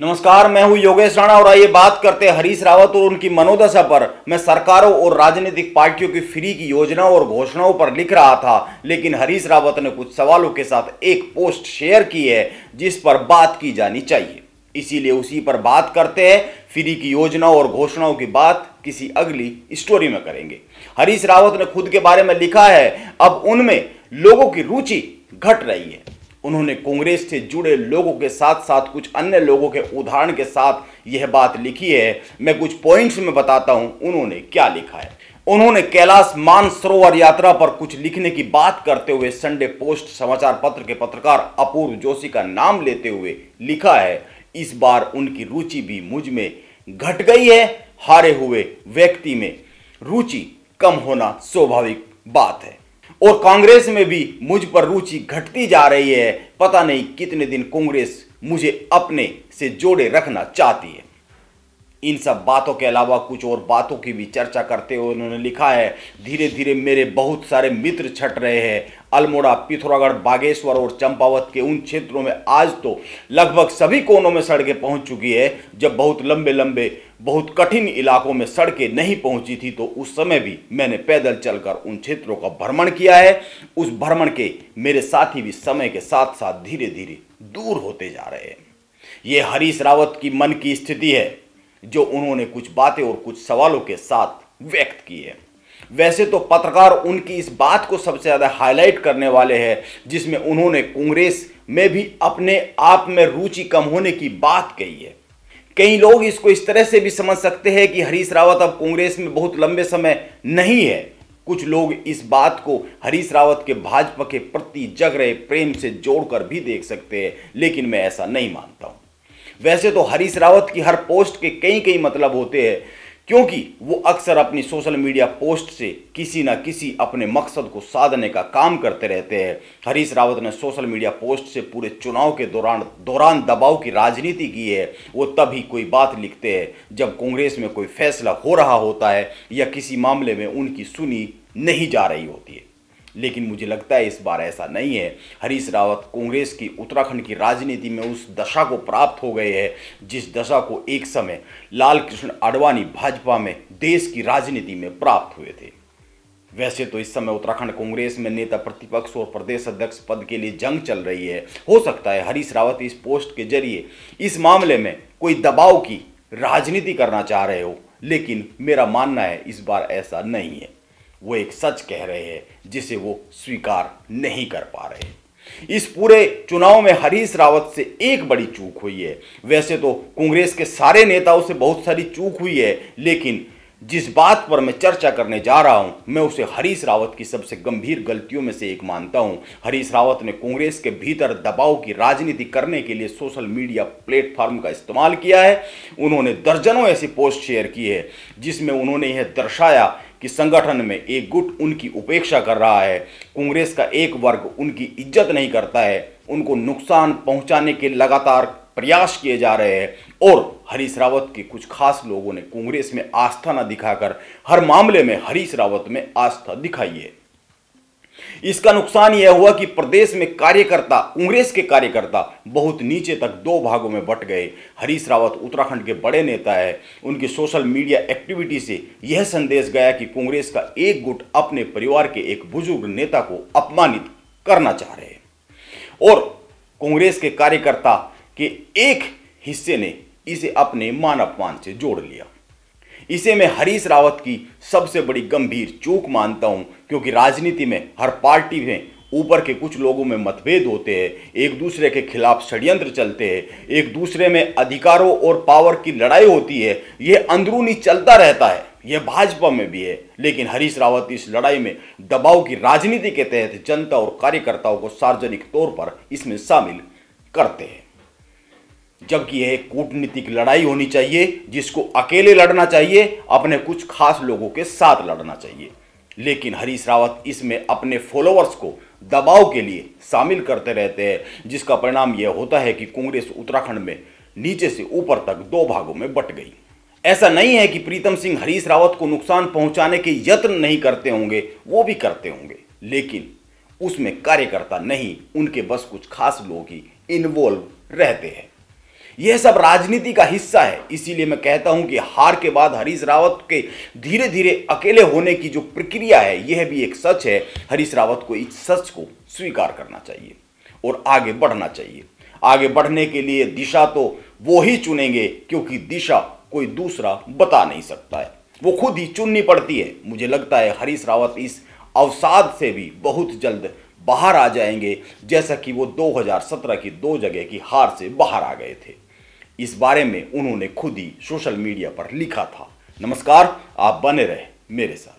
नमस्कार, मैं हूं योगेश राणा और आइए बात करते हैं हरीश रावत और उनकी मनोदशा पर। मैं सरकारों और राजनीतिक पार्टियों की फ्री की योजनाओं और घोषणाओं पर लिख रहा था, लेकिन हरीश रावत ने कुछ सवालों के साथ एक पोस्ट शेयर की है जिस पर बात की जानी चाहिए। इसीलिए उसी पर बात करते हैं। फ्री की योजनाओं और घोषणाओं की बात किसी अगली स्टोरी में करेंगे। हरीश रावत ने खुद के बारे में लिखा है, अब उनमें लोगों की रुचि घट रही है। उन्होंने कांग्रेस से जुड़े लोगों के साथ साथ कुछ अन्य लोगों के उदाहरण के साथ यह बात लिखी है। मैं कुछ पॉइंट्स में बताता हूं उन्होंने क्या लिखा है। उन्होंने कैलाश मानसरोवर यात्रा पर कुछ लिखने की बात करते हुए संडे पोस्ट समाचार पत्र के पत्रकार अपूर्व जोशी का नाम लेते हुए लिखा है, इस बार उनकी रुचि भी मुझ में घट गई है। हारे हुए व्यक्ति में रुचि कम होना स्वाभाविक बात है और कांग्रेस में भी मुझ पर रुचि घटती जा रही है। पता नहीं कितने दिन कांग्रेस मुझे अपने से जोड़े रखना चाहती है। इन सब बातों के अलावा कुछ और बातों की भी चर्चा करते हुए उन्होंने लिखा है, धीरे धीरे मेरे बहुत सारे मित्र छट रहे हैं। अल्मोड़ा, पिथौरागढ़, बागेश्वर और चंपावत के उन क्षेत्रों में आज तो लगभग सभी कोनों में सड़कें पहुंच चुकी है। जब बहुत लंबे बहुत कठिन इलाकों में सड़कें नहीं पहुंची थी तो उस समय भी मैंने पैदल चलकर उन क्षेत्रों का भ्रमण किया है। उस भ्रमण के मेरे साथी भी समय के साथ साथ धीरे धीरे दूर होते जा रहे हैं। ये हरीश रावत की मन की स्थिति है जो उन्होंने कुछ बातें और कुछ सवालों के साथ व्यक्त की है। वैसे तो पत्रकार उनकी इस बात को सबसे ज्यादा हाईलाइट करने वाले हैं जिसमें उन्होंने कांग्रेस में भी अपने आप में रुचि कम होने की बात कही है। कई लोग इसको इस तरह से भी समझ सकते हैं कि हरीश रावत अब कांग्रेस में बहुत लंबे समय नहीं है। कुछ लोग इस बात को हरीश रावत के भाजपा के प्रति जग रहे प्रेम से जोड़कर भी देख सकते हैं, लेकिन मैं ऐसा नहीं मानता हूं। वैसे तो हरीश रावत की हर पोस्ट के कई मतलब होते हैं, क्योंकि वो अक्सर अपनी सोशल मीडिया पोस्ट से किसी ना किसी अपने मकसद को साधने का काम करते रहते हैं। हरीश रावत ने सोशल मीडिया पोस्ट से पूरे चुनाव के दौरान दबाव की राजनीति की है। वो तभी कोई बात लिखते हैं जब कांग्रेस में कोई फैसला हो रहा होता है या किसी मामले में उनकी सुनी नहीं जा रही होती है। लेकिन मुझे लगता है इस बार ऐसा नहीं है। हरीश रावत कांग्रेस की उत्तराखंड की राजनीति में उस दशा को प्राप्त हो गए हैं जिस दशा को एक समय लाल कृष्ण आडवाणी भाजपा में देश की राजनीति में प्राप्त हुए थे। वैसे तो इस समय उत्तराखंड कांग्रेस में नेता प्रतिपक्ष और प्रदेश अध्यक्ष पद के लिए जंग चल रही है। हो सकता है हरीश रावत इस पोस्ट के जरिए इस मामले में कोई दबाव की राजनीति करना चाह रहे हो, लेकिन मेरा मानना है इस बार ऐसा नहीं है। वो एक सच कह रहे हैं जिसे वो स्वीकार नहीं कर पा रहे। इस पूरे चुनाव में हरीश रावत से एक बड़ी चूक हुई है। वैसे तो कांग्रेस के सारे नेताओं से बहुत सारी चूक हुई है, लेकिन जिस बात पर मैं चर्चा करने जा रहा हूं मैं उसे हरीश रावत की सबसे गंभीर गलतियों में से एक मानता हूं। हरीश रावत ने कांग्रेस के भीतर दबाव की राजनीति करने के लिए सोशल मीडिया प्लेटफॉर्म का इस्तेमाल किया है। उन्होंने दर्जनों ऐसी पोस्ट शेयर की है जिसमें उन्होंने यह दर्शाया कि संगठन में एक गुट उनकी उपेक्षा कर रहा है, कांग्रेस का एक वर्ग उनकी इज्जत नहीं करता है, उनको नुकसान पहुंचाने के लगातार प्रयास किए जा रहे हैं और हरीश रावत के कुछ खास लोगों ने कांग्रेस में आस्था न दिखाकर हर मामले में हरीश रावत में आस्था दिखाई है। इसका नुकसान यह हुआ कि प्रदेश में कांग्रेस के कार्यकर्ता बहुत नीचे तक दो भागों में बंट गए। हरीश रावत उत्तराखंड के बड़े नेता है। उनकी सोशल मीडिया एक्टिविटी से यह संदेश गया कि कांग्रेस का एक गुट अपने परिवार के एक बुजुर्ग नेता को अपमानित करना चाह रहे हैं और कांग्रेस के कार्यकर्ता के एक हिस्से ने इसे अपने मान अपमान से जोड़ लिया। इसे मैं हरीश रावत की सबसे बड़ी गंभीर चूक मानता हूं, क्योंकि राजनीति में हर पार्टी में ऊपर के कुछ लोगों में मतभेद होते हैं, एक दूसरे के खिलाफ षड्यंत्र चलते हैं, एक दूसरे में अधिकारों और पावर की लड़ाई होती है। यह अंदरूनी चलता रहता है, यह भाजपा में भी है। लेकिन हरीश रावत इस लड़ाई में दबाव की राजनीति के तहत जनता और कार्यकर्ताओं को सार्वजनिक तौर पर इसमें शामिल करते हैं, जबकि यह एक कूटनीतिक लड़ाई होनी चाहिए जिसको अकेले लड़ना चाहिए, अपने कुछ खास लोगों के साथ लड़ना चाहिए। लेकिन हरीश रावत इसमें अपने फॉलोअर्स को दबाव के लिए शामिल करते रहते हैं, जिसका परिणाम यह होता है कि कांग्रेस उत्तराखंड में नीचे से ऊपर तक दो भागों में बंट गई। ऐसा नहीं है कि प्रीतम सिंह हरीश रावत को नुकसान पहुंचाने के यत्न नहीं करते होंगे, वो भी करते होंगे, लेकिन उसमें कार्यकर्ता नहीं, उनके बस कुछ खास लोग ही इन्वॉल्व रहते हैं। यह सब राजनीति का हिस्सा है। इसीलिए मैं कहता हूं कि हार के बाद हरीश रावत के धीरे धीरे अकेले होने की जो प्रक्रिया है, यह भी एक सच है। हरीश रावत को इस सच को स्वीकार करना चाहिए और आगे बढ़ना चाहिए। आगे बढ़ने के लिए दिशा तो वो ही चुनेंगे, क्योंकि दिशा कोई दूसरा बता नहीं सकता है, वो खुद ही चुननी पड़ती है। मुझे लगता है हरीश रावत इस अवसाद से भी बहुत जल्द बाहर आ जाएंगे, जैसा कि वो 2017 की 2 जगह की हार से बाहर आ गए थे। इस बारे में उन्होंने खुद ही सोशल मीडिया पर लिखा था। नमस्कार, आप बने रहे मेरे साथ।